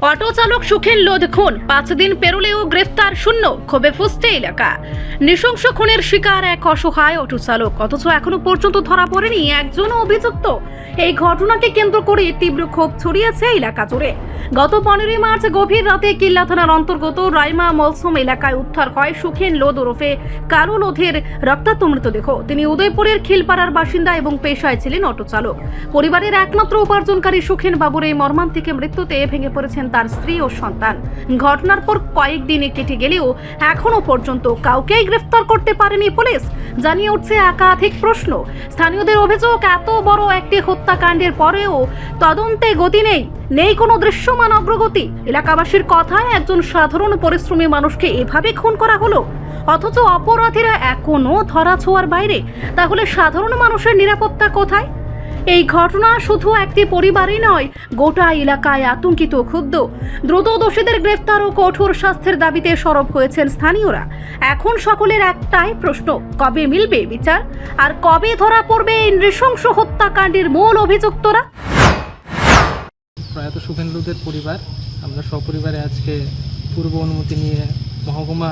Auto চালক সুখেন লোধ খুন 5 দিন পেরোলেও গ্রেফতার শূন্য, ক্ষোভে ফুঁসছে এলাকা। নৃশংস খুনের শিকার এক অসহায় অটো চালক, অথচ এখনো পর্যন্ত ধরা পড়েনি একজন অভিযুক্ত। এই ঘটনাকে কেন্দ্র করে তীব্র ক্ষোভ ছড়িয়েছে এলাকা জুড়ে। গত 15 মার্চ গভীর রাতে কিল্লা থানার অন্তর্গত রাইমা মলসম এলাকায় উদ্ধার হয় সুখেন লোধ ওরফে কালু লোধের রক্তাক্ত মৃতদেহ। তিনি উদয়পুরের খিলপাড়ার বাসিন্দা এবং পেশায় ছিলেন অটো চালক। পরিবারের একমাত্র উপার্জনকারী সুখেন বাবুর এই মর্মান্তিক মৃত্যুতে ভেঙে পড়েছেন তার স্ত্রী ও সন্তান। ঘটনার পর কয়েকদিন কেটে গেলেও এখনো পর্যন্ত কাউকেই গ্রেফতার করতে পারেনি পুলিশ। জানিয়ে উঠছে একাধিক প্রশ্ন। স্থানীয়দের অভিযোগ, এত বড় একটি হত্যাকাণ্ডের পরেও তদন্তে গতি নেই কোনো দৃশ্যমান অগ্রগতি। এলাকাবাসীর কথায় একজন সাধারণ পরিশ্রমী মানুষকে এভাবে খুন করা হলো, অথচ অপরাধীরা এখনো ধরাছোঁয়ার বাইরে। তাহলে সাধারণ মানুষের নিরাপত্তা কোথায়? এই ঘটনা শুধু একটি পরিবারই নয়, গোটা এলাকায় আতঙ্কিত ক্ষুব্ধ। দ্রুত দোষীদের গ্রেফতার ও কঠোর শাস্তির দাবিতে সরব হয়েছেন স্থানীয়রা। এখন সকলের একটাই প্রশ্ন, কবে মিলবে বিচার, আর কবে ধরা পড়বে এই নৃশংস হত্যাকাণ্ডের মূল অভিযুক্তরা? প্রয়াত সুখেন লোধের পরিবার, আমরা সপরিবারে আজকে পূর্ব অনুমতি নিয়ে মহকুমা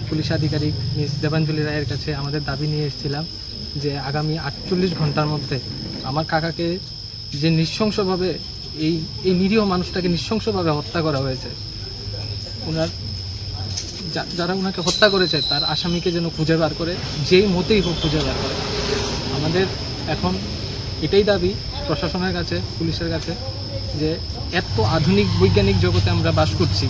পুলিশ আধিকারিক মিস দেবাঞ্জলি রায়ের কাছে আমাদের দাবি নিয়ে এসেছিলাম যে আগামী 48 ঘন্টার মধ্যে আমার কাকাকে যে নৃশংসভাবে এই নিরীহ মানুষটাকে নৃশংসভাবে হত্যা করা হয়েছে, যারা ওনাকে হত্যা করেছে তার আসামিকে যেন খুঁজে বার করে, যেই মতেই হোক খুঁজে বার করে। আমাদের এখন এটাই দাবি প্রশাসনের কাছে, পুলিশের কাছে, যে এত আধুনিক বৈজ্ঞানিক জগতে আমরা বাস করছি,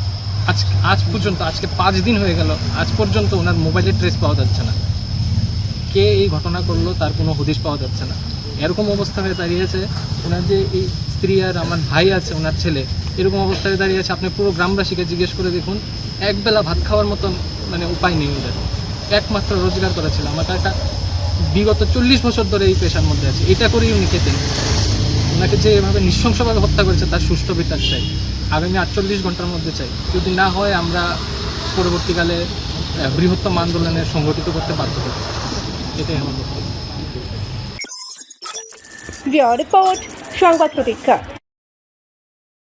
আজ পর্যন্ত আজকে 5 দিন হয়ে গেল, আজ পর্যন্ত ওনার মোবাইলের ট্রেস পাওয়া যাচ্ছে না। কে এই ঘটনা করলো তার কোনো হদিশ পাওয়া যাচ্ছে না। এরকম অবস্থা হয়ে দাঁড়িয়েছে, ওনার যে এই স্ত্রী আর আমার ভাই আছে, ওনার ছেলে, এরকম অবস্থায় দাঁড়িয়েছে। আপনি পুরো গ্রামবাসীকে জিজ্ঞেস করে দেখুন, একবেলা ভাত খাওয়ার মতন উপায় নেই ওদের। একমাত্র রোজগার করা ছিল। আমার কাকা বিগত 40 বছর ধরে এই পেশার মধ্যে আছে, এটা করেই উনি খেতেন। ওনাকে যে এভাবে নৃশংসভাবে হত্যা করেছে তার সুষ্ঠু বিচার চাই, আগামী 48 ঘন্টার মধ্যে চাই। যদি না হয় আমরা পরবর্তীকালে বৃহত্তম আন্দোলনে সংগঠিত করতে বাধ্য হব। এটাই আমার বক্তব্য। রিপোর্ট সংবাদ প্রতীক্ষা।